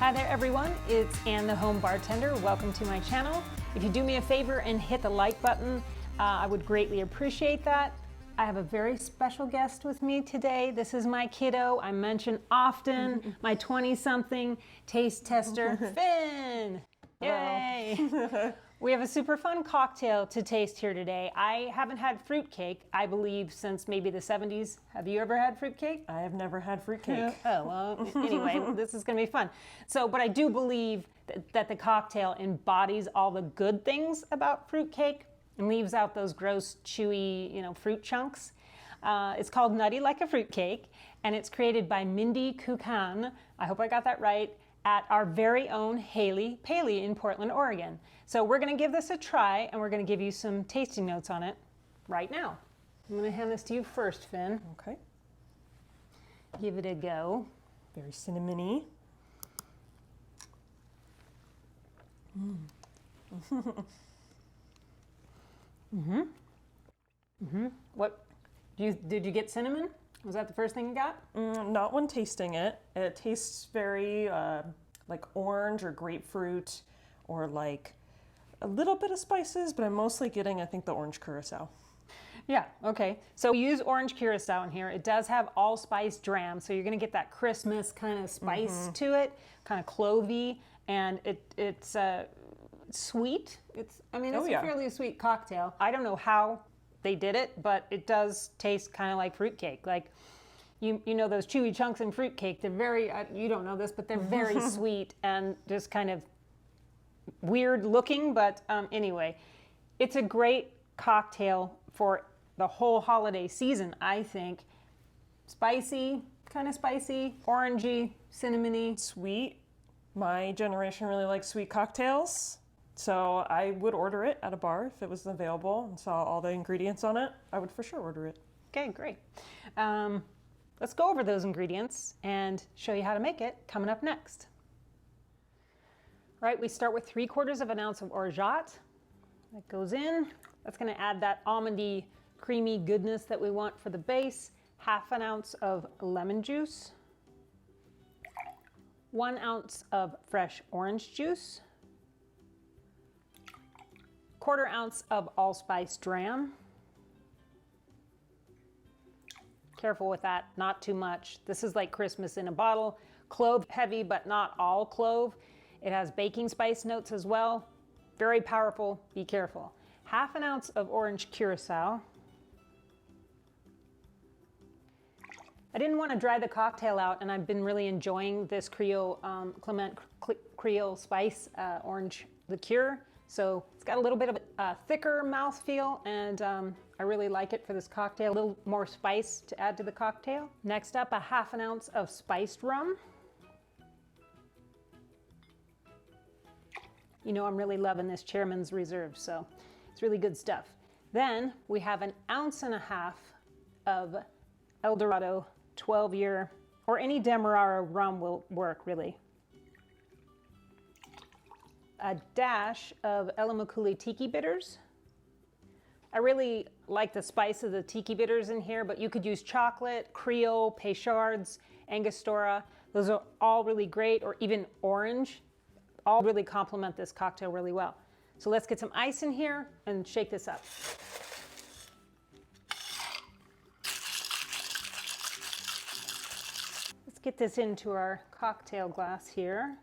Hi there everyone, it's Ann the Home Bartender. Welcome to my channel. If you do me a favor and hit the like button, I would greatly appreciate that. I have a very special guest with me today. This is my kiddo, I mention often, my 20-something taste tester, Finn! Yay! We have a super fun cocktail to taste here today. I haven't had fruitcake, I believe, since maybe the 70s. Have you ever had fruitcake? I have never had fruitcake. Oh, well, anyway, this is going to be fun. So, but I do believe that the cocktail embodies all the good things about fruitcake and leaves out those gross, chewy, fruit chunks. It's called Nutty Like A Fruitcake, and it's created by Mindy Kucan. I hope I got that right. At our very own Haley Paley in Portland, Oregon. So we're gonna give this a try and we're gonna give you some tasting notes on it right now. I'm gonna hand this to you first, Finn. Okay. Give it a go. Very cinnamony. What, did you get cinnamon? Was that the first thing you got? Not when tasting it. It tastes very like orange or grapefruit or like a little bit of spices, but I'm mostly getting, I think, the orange curaçao. Yeah, okay. So we use orange curaçao in here. It does have Allspice Dram, so you're gonna get that Christmas kind of spice to it, kind of clovey, and it's sweet. It's a fairly sweet cocktail. I don't know how they did it, but it does taste kind of like fruitcake. Like, you know those chewy chunks in fruitcake, they're very, you don't know this, but they're very sweet and just kind of weird looking, but anyway, it's a great cocktail for the whole holiday season, I think. Spicy, kind of spicy, orangey, cinnamony. Sweet. My generation really likes sweet cocktails. So I would order it at a bar if it was available and saw all the ingredients on it. I would for sure order it. Okay, great. Let's go over those ingredients and show you how to make it coming up next. All right, we start with 3/4 of an ounce of orgeat. That goes in. That's gonna add that almondy, creamy goodness that we want for the base. 1/2 ounce of lemon juice. 1 ounce of fresh orange juice. 1/4 ounce of allspice dram. Careful with that, not too much. This is like Christmas in a bottle. Clove heavy, but not all clove. It has baking spice notes as well. Very powerful, be careful. 1/2 ounce of orange curaçao. I didn't want to dry the cocktail out, and I've been really enjoying this Creole Creole spice orange liqueur. So it's got a little bit of a thicker mouthfeel, and I really like it for this cocktail. A little more spice to add to the cocktail. Next up, 1/2 ounce of spiced rum. You know I'm really loving this Chairman's Reserve, so it's really good stuff. Then we have 1.5 ounces of El Dorado 12-year, or any Demerara rum will work, really. A dash of Elamaculi Tiki bitters. I really like the spice of the Tiki bitters in here, but you could use chocolate, Creole, Peychaud's, Angostura. Those are all really great, or even orange. All really complement this cocktail really well. So let's get some ice in here and shake this up. Let's get this into our cocktail glass here.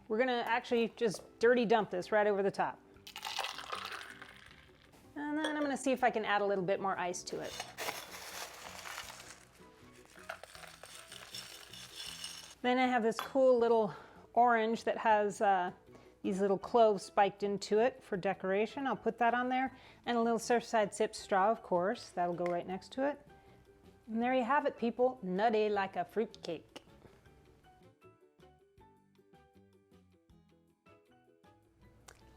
We're gonna actually just dirty dump this right over the top. And then I'm gonna see if I can add a little bit more ice to it. Then I have this cool little orange that has these little cloves spiked into it for decoration. I'll put that on there. And a little Surfside Sip straw, of course. That'll go right next to it. And there you have it, people. Nutty like a fruitcake.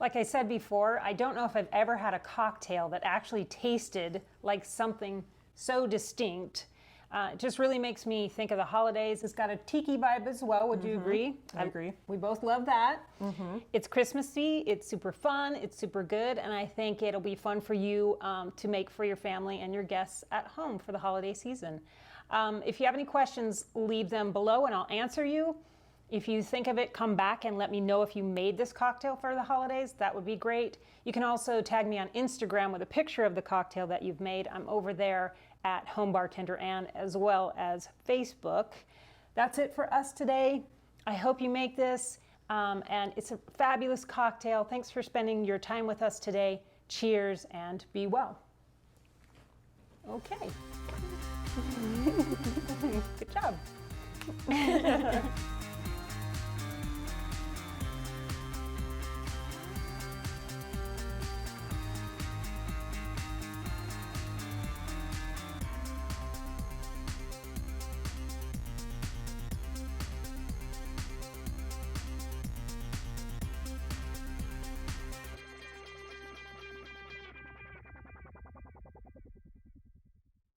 Like I said before, I don't know if I've ever had a cocktail that actually tasted like something so distinct. It just really makes me think of the holidays. It's got a tiki vibe as well, would you agree? I agree. We both love that. It's Christmassy, it's super fun, it's super good, and I think it'll be fun for you to make for your family and your guests at home for the holiday season. If you have any questions, leave them below and I'll answer you. If you think of it, come back and let me know if you made this cocktail for the holidays. That would be great. You can also tag me on Instagram with a picture of the cocktail that you've made. I'm over there at Home Bartender Ann, as well as Facebook. That's it for us today. I hope you make this, and it's a fabulous cocktail. Thanks for spending your time with us today. Cheers and be well. Okay. Good job.